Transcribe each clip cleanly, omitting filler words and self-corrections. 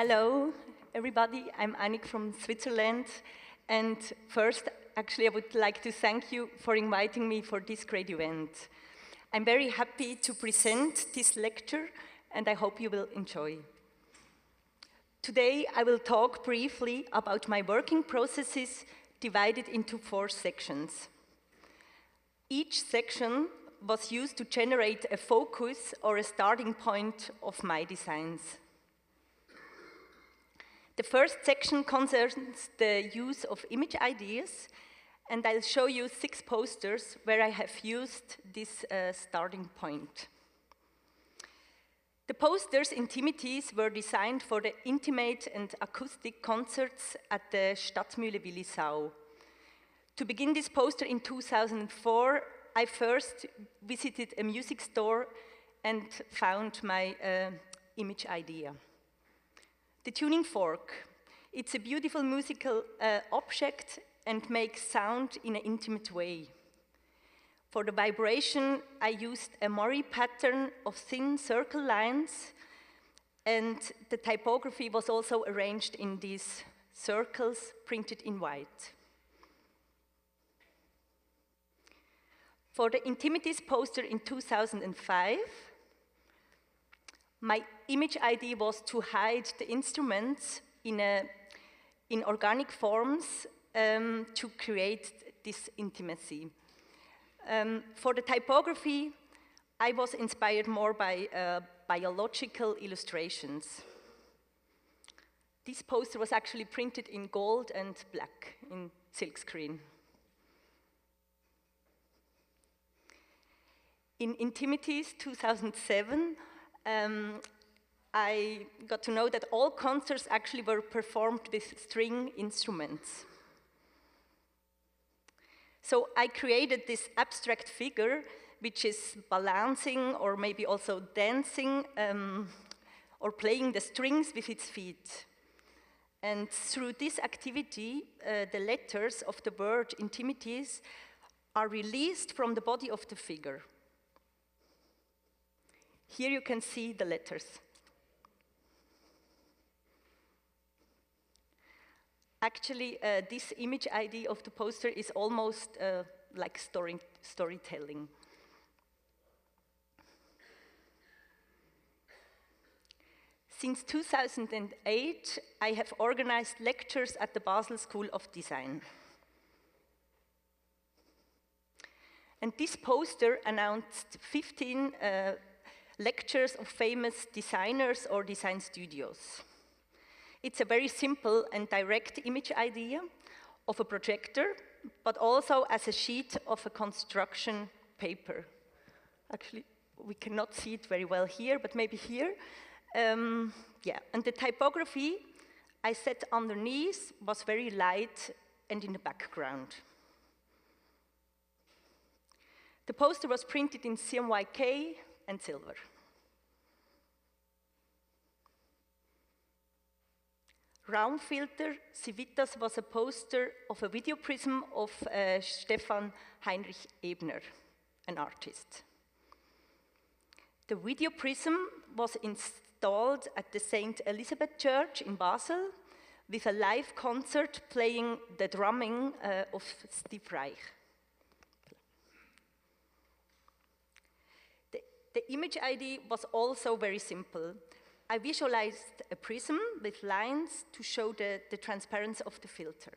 Hello, everybody. I'm Annik from Switzerland. And first, actually, I would like to thank you for inviting me for this great event. I'm very happy to present this lecture, and I hope you will enjoy. Today, I will talk briefly about my working processes divided into 4 sections. Each section was used to generate a focus or a starting point of my designs. The first section concerns the use of image ideas, and I'll show you 6 posters where I have used this starting point. The posters' intimities were designed for the intimate and acoustic concerts at the Stadtmühle Willisau. To begin this poster in 2004, I first visited a music store and found my image idea. The tuning fork. It's a beautiful musical object and makes sound in an intimate way. For the vibration, I used a Mori pattern of thin circle lines, and the typography was also arranged in these circles printed in white. For the Intimities poster in 2005, my image idea was to hide the instruments in organic forms to create this intimacy. For the typography, I was inspired more by biological illustrations. This poster was actually printed in gold and black in silkscreen. In Intimities 2007, I got to know that all concerts actually were performed with string instruments. So I created this abstract figure, which is balancing or maybe also dancing or playing the strings with its feet. And through this activity, the letters of the word intimities are released from the body of the figure. Here you can see the letters. Actually, this image ID of the poster is almost like storytelling. Since 2008, I have organized lectures at the Basel School of Design. And this poster announced 15 lectures of famous designers or design studios. It's a very simple and direct image idea of a projector, but also as a sheet of a construction paper. Actually, we cannot see it very well here, but maybe here. Yeah, and the typography I set underneath was very light and in the background. The poster was printed in CMYK and silver. Raumfilter Civitas was a poster of a video prism of Stefan Heinrich Ebner, an artist. The video prism was installed at the St. Elizabeth Church in Basel with a live concert playing the drumming of Steve Reich. The image ID was also very simple. I visualized a prism with lines to show the transparency of the filter.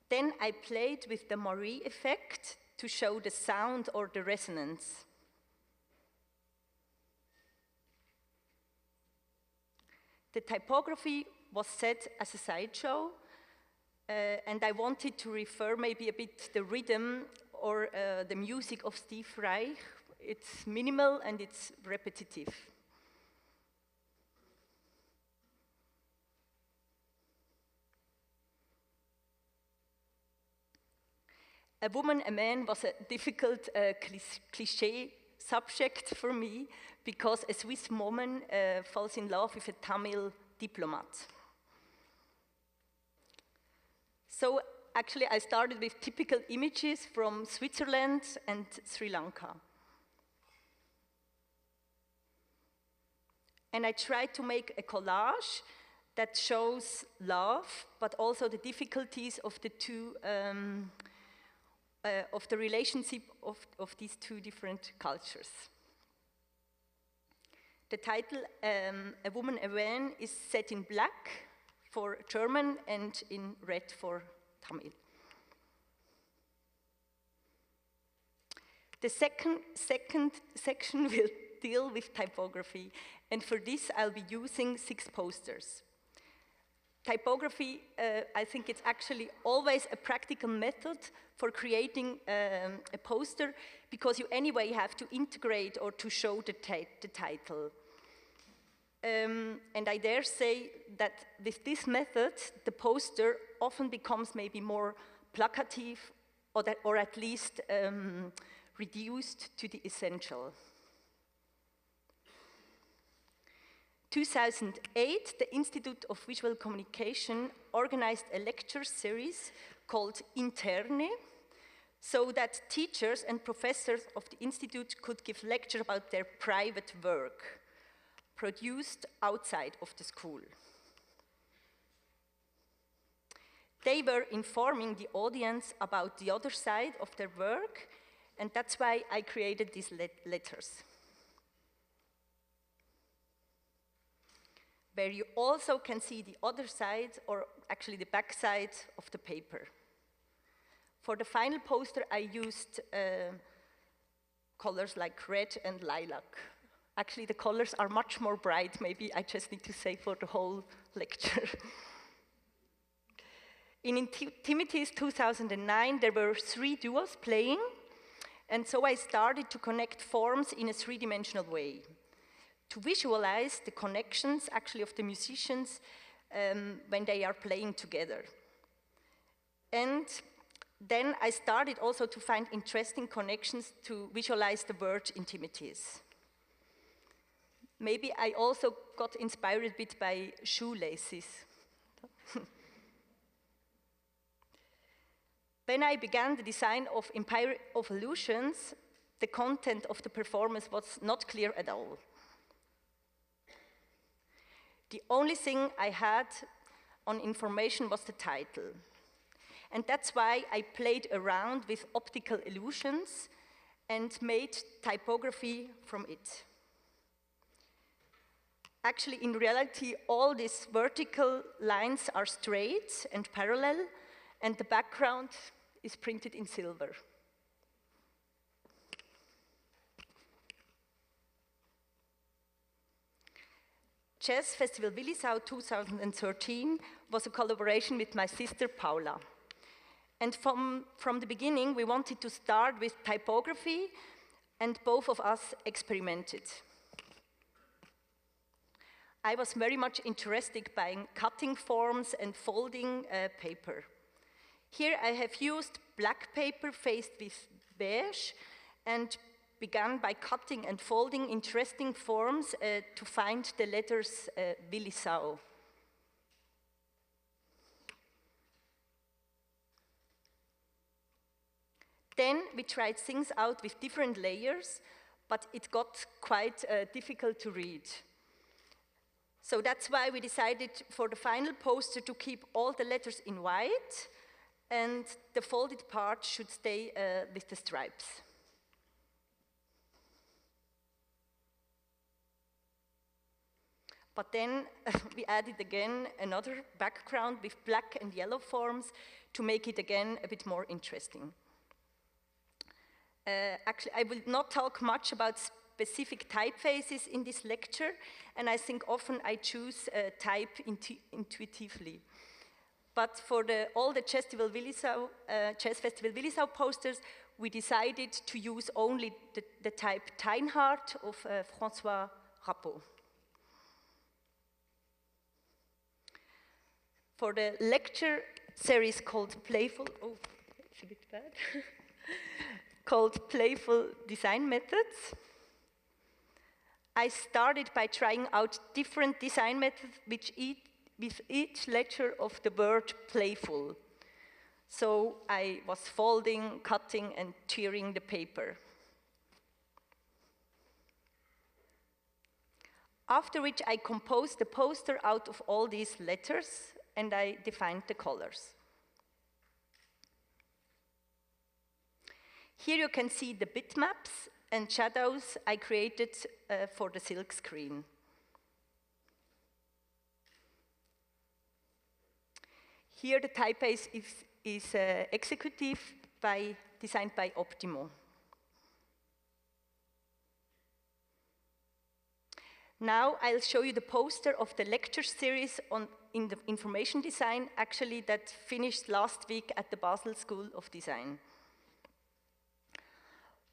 Then I played with the Mori effect to show the sound or the resonance. The typography was set as a sideshow, and I wanted to refer maybe a bit the rhythm or the music of Steve Reich. It's minimal and it's repetitive. A woman, a man was a difficult cliché subject for me because a Swiss woman falls in love with a Tamil diplomat. So actually, I started with typical images from Switzerland and Sri Lanka. And I tried to make a collage that shows love, but also the difficulties of the two, of the relationship of these two different cultures. The title, A Woman Aware, is set in black for German and in red for Tamil. The second section will deal with typography, and for this I'll be using 6 posters. Typography, I think it's actually always a practical method for creating a poster, because you anyway have to integrate or to show the title. And I dare say that with this method, the poster often becomes maybe more placative, or at least reduced to the essential. 2008, the Institute of Visual Communication organized a lecture series called Interne, so that teachers and professors of the Institute could give lectures about their private work, produced outside of the school. They were informing the audience about the other side of their work, and that's why I created these letters, where you also can see the other side, or actually the back side of the paper. For the final poster, I used colors like red and lilac. Actually, the colors are much more bright, maybe I just need to say for the whole lecture. In Intimities 2009, there were 3 duos playing, and so I started to connect forms in a 3-dimensional way, to visualize the connections actually of the musicians when they are playing together. And then I started also to find interesting connections to visualize the word intimities. Maybe I also got inspired a bit by shoelaces. When I began the design of Empire of Illusions, the content of the performance was not clear at all. The only thing I had on information was the title. And that's why I played around with optical illusions and made typography from it. Actually, in reality, all these vertical lines are straight and parallel, and the background is printed in silver. Jazz Festival Willisau 2013 was a collaboration with my sister Paula. And from the beginning, we wanted to start with typography, and both of us experimented. I was very much interested by cutting forms and folding paper. Here I have used black paper faced with beige, and began by cutting and folding interesting forms to find the letters Willisau. Then we tried things out with different layers, but it got quite difficult to read. So that's why we decided for the final poster to keep all the letters in white, and the folded part should stay with the stripes. But then we added again another background with black and yellow forms to make it again a bit more interesting. Actually, I will not talk much about specific typefaces in this lecture, and I think often I choose type intuitively. But for all the Jazz Festival Willisau posters, we decided to use only the type Teinhardt of François Rappeau. For the lecture series called Playful, oh, it's a bit bad, called Playful Design Methods, I started by trying out different design methods with each letter of the word playful. So I was folding, cutting, and tearing the paper. After which I composed the poster out of all these letters and I defined the colors. Here you can see the bitmaps and shadows I created for the silk screen. Here the typeface is executive designed by Optimo. Now I'll show you the poster of the lecture series in the information design, actually that finished last week at the Basel School of Design.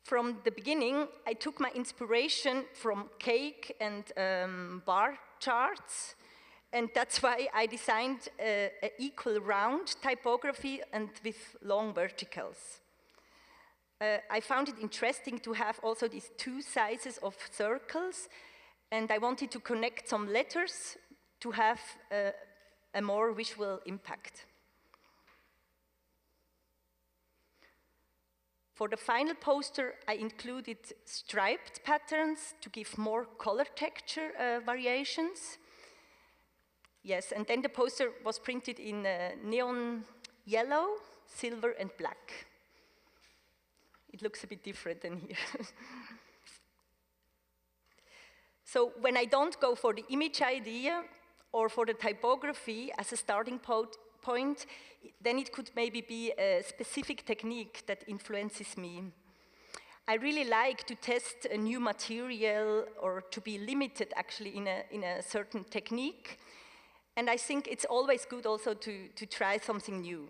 From the beginning, I took my inspiration from cake and bar charts, and that's why I designed an equal round typography and with long verticals. I found it interesting to have also these two sizes of circles, and I wanted to connect some letters to have a more visual impact. For the final poster, I included striped patterns to give more color texture variations. Yes, and then the poster was printed in neon yellow, silver, and black. It looks a bit different than here. So when I don't go for the image idea or for the typography as a starting point, then it could maybe be a specific technique that influences me. I really like to test a new material or to be limited actually in a certain technique. And I think it's always good also to try something new.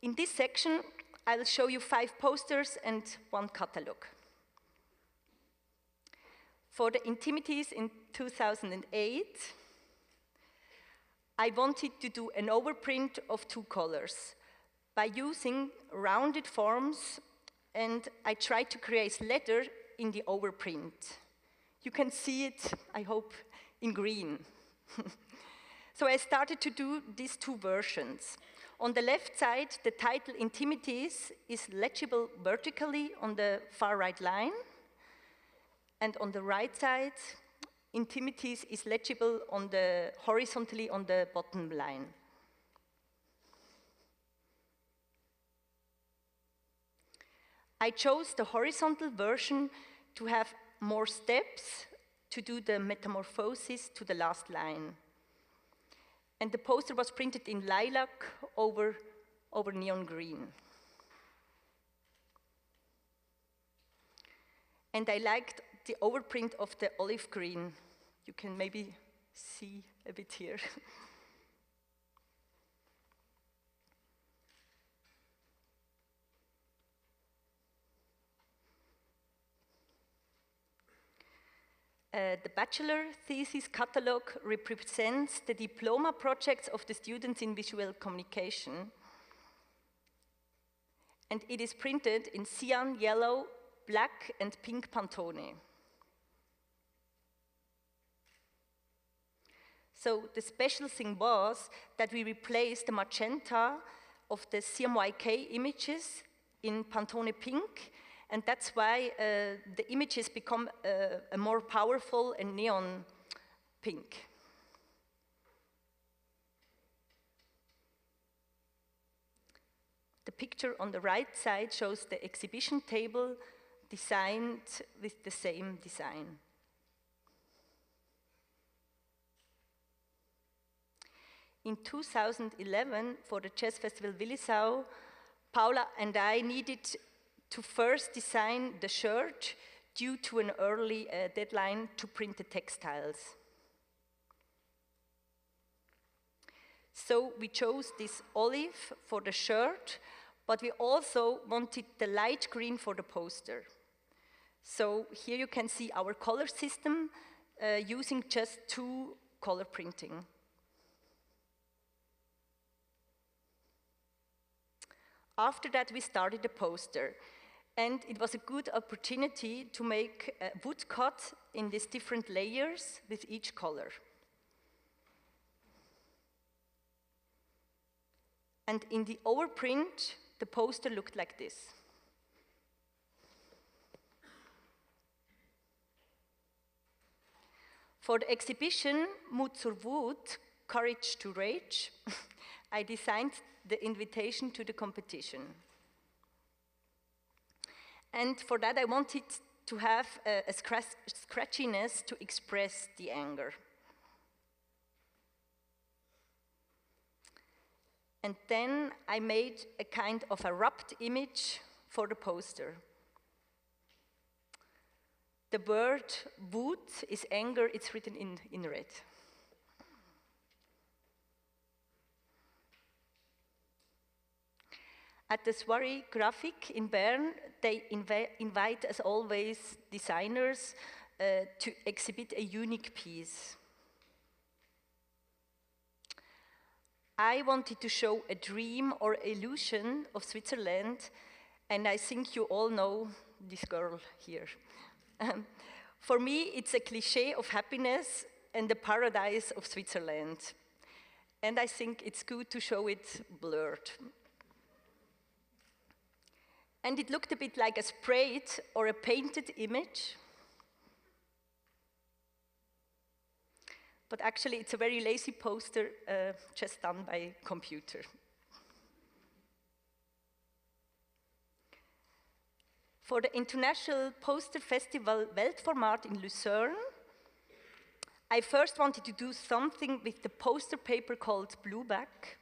In this section, I'll show you 5 posters and 1 catalog. For the intimities in 2008, I wanted to do an overprint of 2 colors by using rounded forms, and I tried to create letter in the overprint. You can see it, I hope, in green. So I started to do these 2 versions. On the left side, the title Intimities is legible vertically on the far right line. And on the right side, Intimities is legible horizontally on the bottom line. I chose the horizontal version to have more steps to do the metamorphosis to the last line. And the poster was printed in lilac over neon green. And I liked the overprint of the olive green. You can maybe see a bit here. The bachelor thesis catalog represents the diploma projects of the students in visual communication. And it is printed in cyan, yellow, black, and pink Pantone. So the special thing was that we replaced the magenta of the CMYK images in Pantone pink, and that's why the images become a more powerful and neon pink. The picture on the right side shows the exhibition table designed with the same design. In 2011, for the Jazz Festival Willisau, Paula and I needed to first design the shirt due to an early deadline to print the textiles. So we chose this olive for the shirt, but we also wanted the light green for the poster. So here you can see our color system using just 2 color printing. After that, we started the poster, and it was a good opportunity to make a woodcut in these different layers with each color. And in the overprint, the poster looked like this. For the exhibition, Mut zur Wut, Courage to Rage, I designed the invitation to the competition. And for that, I wanted to have a scratchiness to express the anger. And then I made a kind of a wrapped image for the poster. The word Wut is anger, it's written in red. At the Soirée Graphique in Bern, they invite, as always, designers to exhibit a unique piece. I wanted to show a dream or illusion of Switzerland, and I think you all know this girl here. For me, it's a cliché of happiness and the paradise of Switzerland. And I think it's good to show it blurred. And it looked a bit like a sprayed or a painted image. But actually, it's a very lazy poster, just done by computer. For the International Poster Festival Weltformat in Lucerne, I first wanted to do something with the poster paper called Blueback,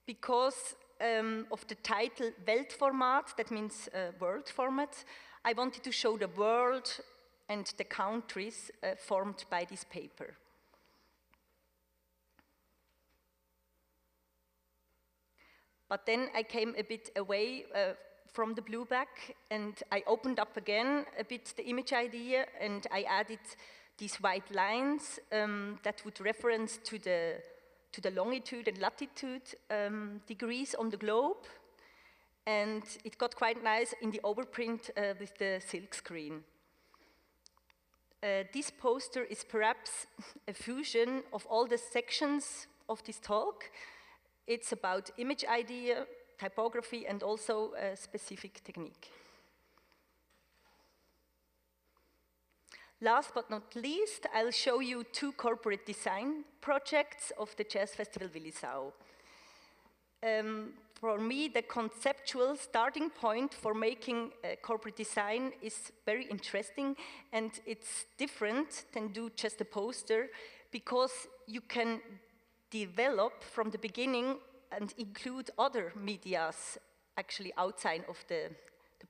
because of the title Weltformat, that means world format. I wanted to show the world and the countries formed by this paper. But then I came a bit away from the Blueback, and I opened up again a bit the image idea, and I added these white lines that would reference to the longitude and latitude degrees on the globe. And it got quite nice in the overprint with the silk screen. This poster is perhaps a fusion of all the sections of this talk. It's about image idea, typography, and also a specific technique. Last but not least, I'll show you two corporate design projects of the Jazz Festival Willisau. For me, the conceptual starting point for making corporate design is very interesting, and it's different than do just a poster, because you can develop from the beginning and include other medias actually outside of the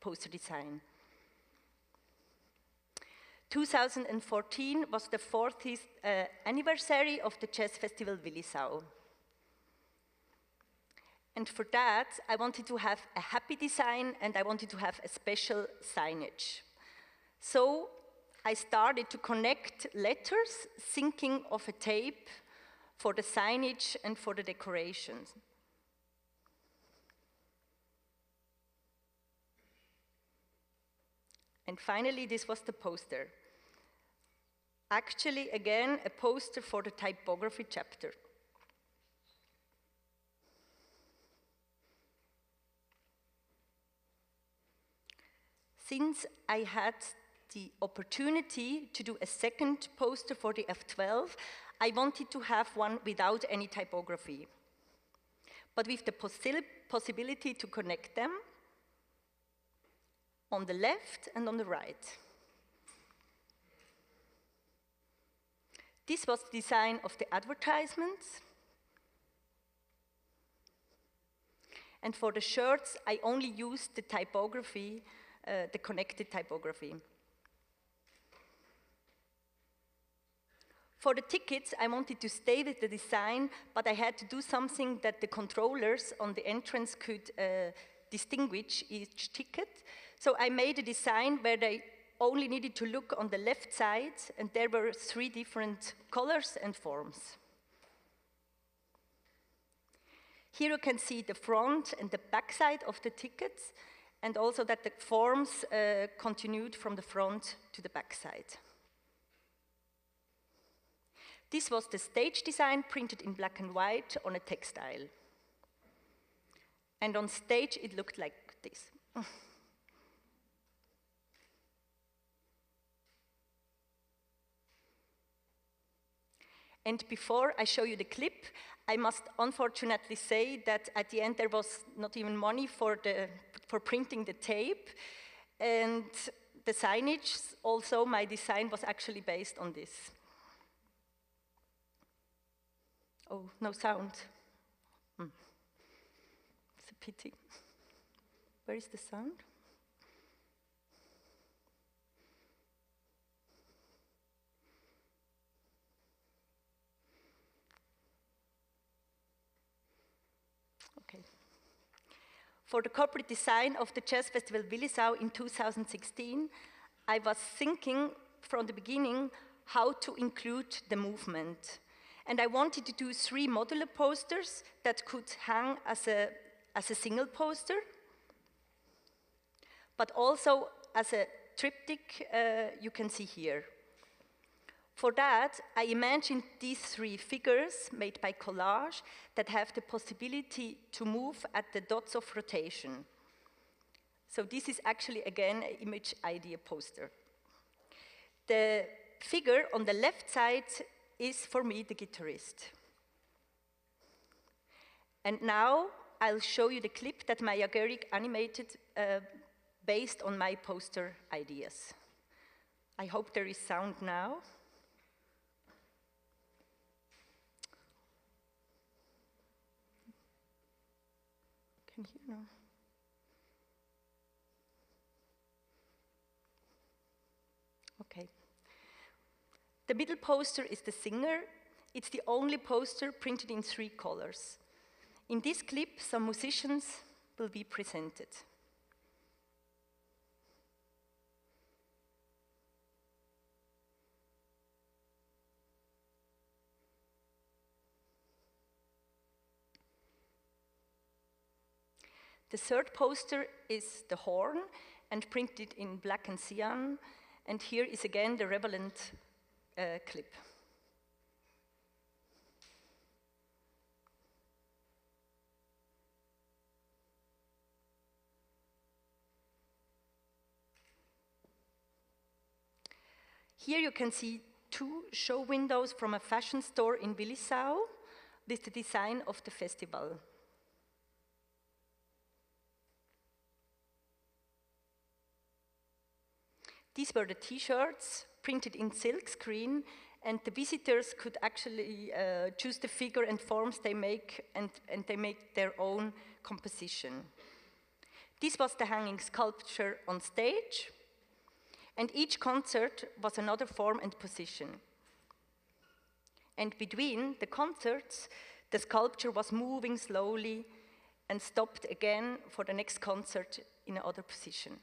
poster design. 2014 was the 40th anniversary of the Jazz Festival Willisau. And for that, I wanted to have a happy design, and I wanted to have a special signage. So I started to connect letters, thinking of a tape for the signage and for the decorations. And finally, this was the poster. Actually, again, a poster for the typography chapter. Since I had the opportunity to do a second poster for the F12, I wanted to have one without any typography, but with the possibility to connect them on the left and on the right. This was the design of the advertisements. And for the shirts, I only used the typography, the connected typography. For the tickets, I wanted to stay with the design, but I had to do something that the controllers on the entrance could distinguish each ticket. So I made a design where they only needed to look on the left side, and there were 3 different colors and forms. Here you can see the front and the back side of the tickets, and also that the forms continued from the front to the back side. This was the stage design printed in black and white on a textile. And on stage it looked like this. And before I show you the clip, I must unfortunately say that at the end there was not even money for printing the tape, and the signage, also my design was actually based on this. Oh, no sound. It's a pity. Where is the sound? Okay. For the corporate design of the Jazz Festival Willisau in 2016, I was thinking from the beginning how to include the movement. And I wanted to do 3 modular posters that could hang as a single poster, but also as a triptych you can see here. For that, I imagined these 3 figures made by collage that have the possibility to move at the dots of rotation. So this is actually, again, an image idea poster. The figure on the left side is, for me, the guitarist. And now I'll show you the clip that Maya Gerrig animated based on my poster ideas. I hope there is sound now. Can you hear now? Okay. The middle poster is the singer. It's the only poster printed in 3 colors. In this clip, some musicians will be presented. The 3rd poster is the horn and printed in black and cyan. And here is again the relevant clip. Here you can see 2 show windows from a fashion store in Willisau. This is the design of the festival. These were the t-shirts printed in silk screen, and the visitors could actually choose the figure and forms they make, and they make their own composition. This was the hanging sculpture on stage, and each concert was another form and position. And between the concerts, the sculpture was moving slowly and stopped again for the next concert in another position.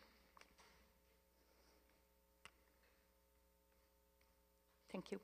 Thank you.